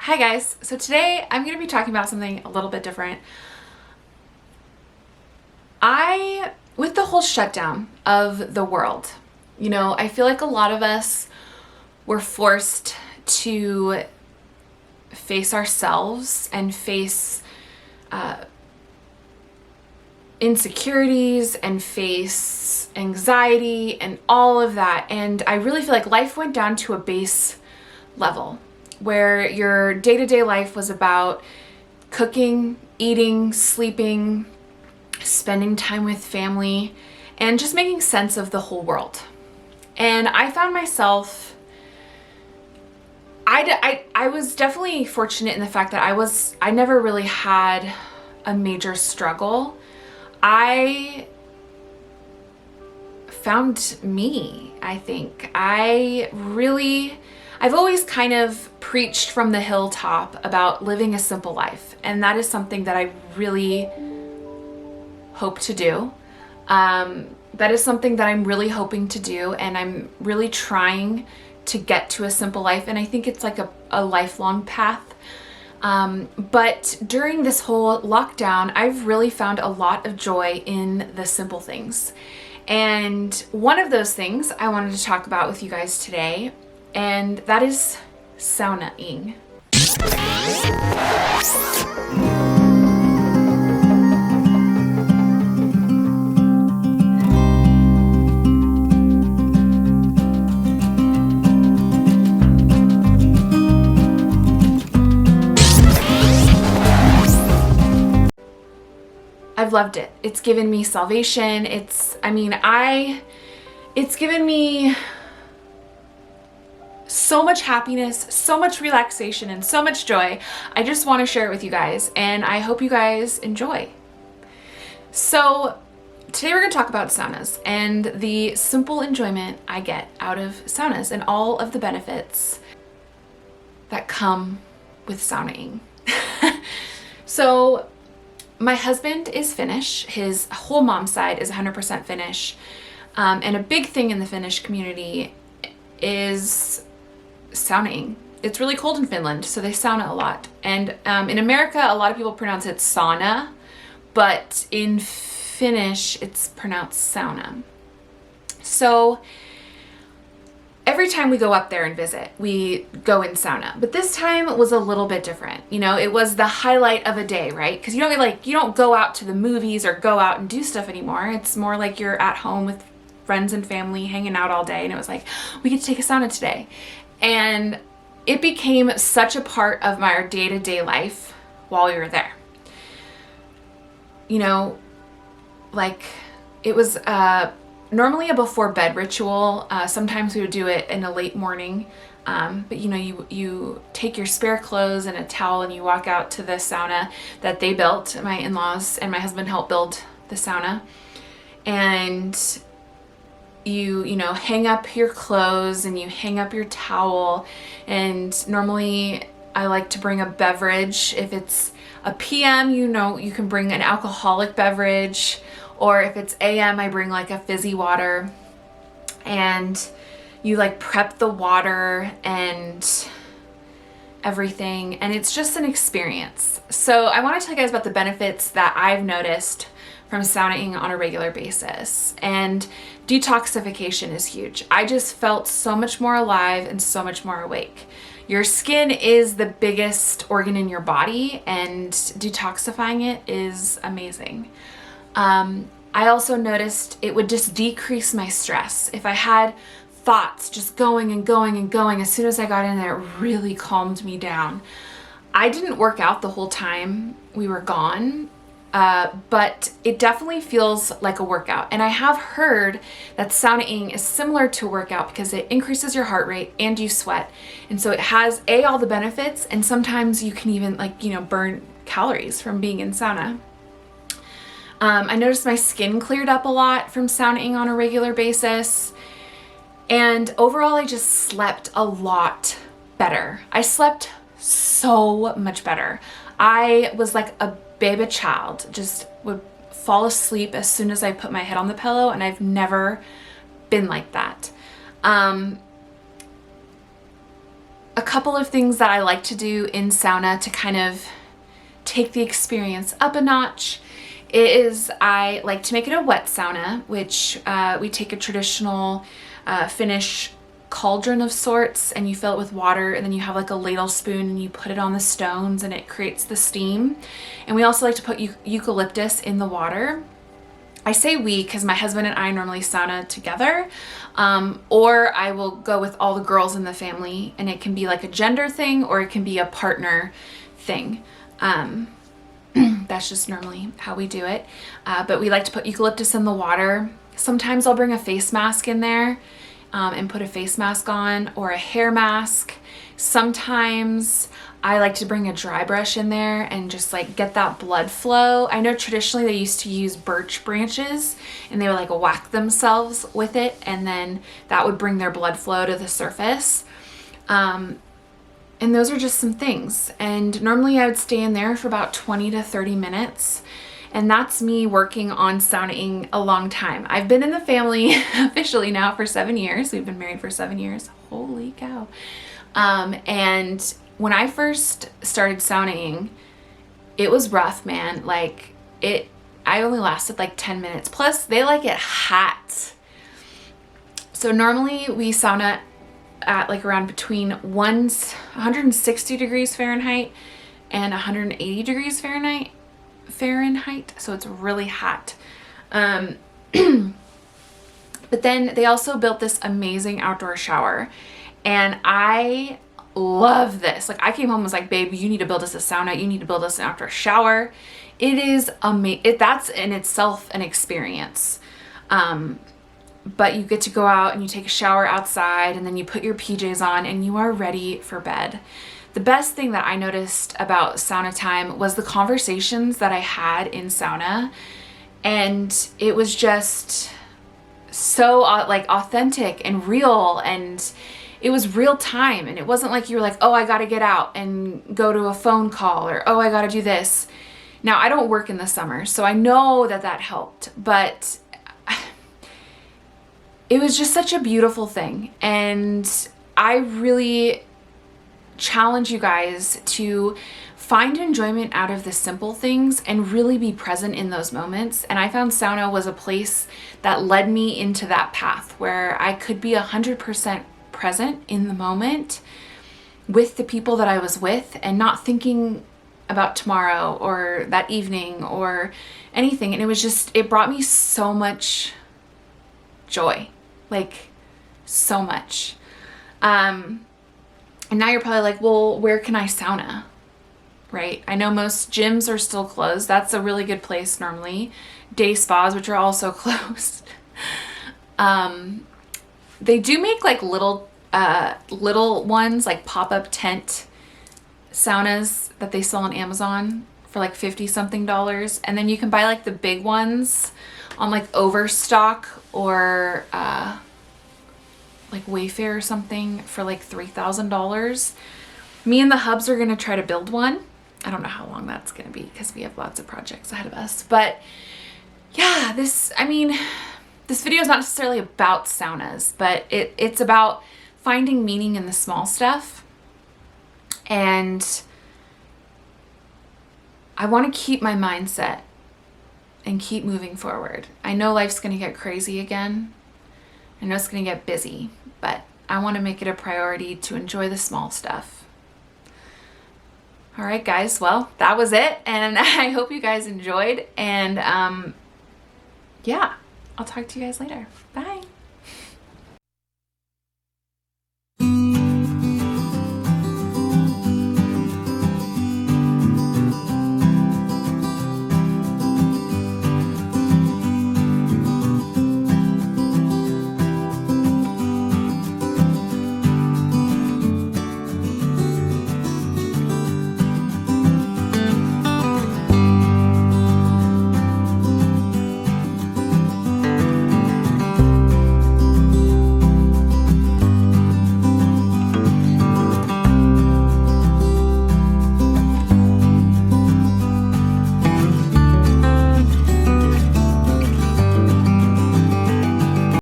Hi guys, so today I'm going to be talking about something a little bit different. With the whole shutdown of the world, I feel like a lot of us were forced to face ourselves and face insecurities and face anxiety and all of that. And I really feel like life went down to a base level where your day-to-day life was about cooking, eating, sleeping, spending time with family, and just making sense of the whole world. And I found myself, I was definitely fortunate in the fact that I never really had a major struggle. I found me, I think. I've always kind of preached from the hilltop about living a simple life, and that is something that I really hope to do. That is something that I'm really hoping to do, and I'm really trying to get to a simple life, and I think it's like a lifelong path. But during this whole lockdown, I've really found a lot of joy in the simple things. And one of those things I wanted to talk about with you guys today, and that is saunaing. I've loved it. It's given me salvation. It's given me so much happiness, so much relaxation, and so much joy. I just want to share it with you guys, and I hope you guys enjoy. So today we're going to talk about saunas and the simple enjoyment I get out of saunas and all of the benefits that come with saunaing. So my husband is Finnish. His whole mom's side is 100% Finnish. And a big thing in the Finnish community is saunaing. It's really cold in Finland, so they sauna a lot. And in America, a lot of people pronounce it sauna, but in Finnish, it's pronounced sauna. So every time we go up there and visit, we go in sauna. But this time was a little bit different. It was the highlight of a day, right? Because you don't go out to the movies or go out and do stuff anymore. It's more like you're at home with friends and family hanging out all day. And it was like, we get to take a sauna today. And it became such a part of my day-to-day life while we were there. It was normally a before bed ritual. Sometimes we would do it in a late morning. But you take your spare clothes and a towel and you walk out to the sauna that they built. My in-laws and my husband helped build the sauna. And you hang up your clothes and you hang up your towel. And normally I like to bring a beverage. If it's a PM, you can bring an alcoholic beverage. Or if it's AM, I bring like a fizzy water. And you prep the water and everything. And it's just an experience. So I want to tell you guys about the benefits that I've noticed from saunaing on a regular basis. And detoxification is huge. I just felt so much more alive and so much more awake. Your skin is the biggest organ in your body, and detoxifying it is amazing. I also noticed it would just decrease my stress. If I had thoughts just going and going and going, as soon as I got in there, it really calmed me down. I didn't work out the whole time we were gone, but it definitely feels like a workout. And I have heard that saunaing is similar to a workout because it increases your heart rate and you sweat. And so it has all the benefits, and sometimes you can even burn calories from being in sauna. I noticed my skin cleared up a lot from saunaing on a regular basis. And overall, I just slept a lot better. I slept so much better. I was like a baby child, just would fall asleep as soon as I put my head on the pillow, and I've never been like that. a couple of things that I like to do in sauna to kind of take the experience up a notch is I like to make it a wet sauna, which we take a traditional Finnish cauldron of sorts and you fill it with water, and then you have like a ladle spoon and you put it on the stones and it creates the steam. And we also like to put eucalyptus in the water. I say we because my husband and I normally sauna together, or I will go with all the girls in the family, and it can be like a gender thing or it can be a partner thing. That's just normally how we do it. But we like to put eucalyptus in the water. Sometimes I'll bring a face mask in there and put a face mask on, or a hair mask. Sometimes I like to bring a dry brush in there and just like get that blood flow. I know traditionally they used to use birch branches and they would like whack themselves with it, and then that would bring their blood flow to the surface. And those are just some things. And normally I would stay in there for about 20 to 30 minutes. And that's me working on saunaing a long time. I've been in the family officially now for 7 years. We've been married for 7 years. Holy cow. And when I first started saunaing, it was rough, man. Like I only lasted like 10 minutes. Plus they like it hot. So normally we sauna at like around between 160 degrees Fahrenheit and 180 degrees Fahrenheit. So it's really hot. But then they also built this amazing outdoor shower, and I love this. Like I came home and was like, babe, you need to build us a sauna. You need to build us an outdoor shower. It is amazing. That's in itself an experience. But you get to go out and you take a shower outside, and then you put your PJs on and you are ready for bed. The best thing that I noticed about sauna time was the conversations that I had in sauna, and it was just so like authentic and real, and it was real time, and it wasn't like you were like, oh, I gotta get out and go to a phone call, or oh, I gotta do this. Now I don't work in the summer, so I know that that helped, but it was just such a beautiful thing. And I really challenge you guys to find enjoyment out of the simple things and really be present in those moments. And I found sauna was a place that led me into that path where I could be 100% present in the moment with the people that I was with and not thinking about tomorrow or that evening or anything. And it was just, it brought me so much joy, like so much. And now you're probably like, well, where can I sauna? Right? I know most gyms are still closed. That's a really good place normally. Day spas, which are also closed. They do make like little ones, like pop-up tent saunas that they sell on Amazon for like $50 something. And then you can buy like the big ones on like Overstock or like Wayfair or something for like $3,000. Me and the hubs are gonna try to build one. I don't know how long that's gonna be because we have lots of projects ahead of us. But yeah, this video is not necessarily about saunas, but it's about finding meaning in the small stuff. And I want to keep my mindset and keep moving forward. I know life's gonna get crazy again. I know it's gonna get busy, but I want to make it a priority to enjoy the small stuff. All right, guys, well, that was it. And I hope you guys enjoyed. And yeah, I'll talk to you guys later. Bye.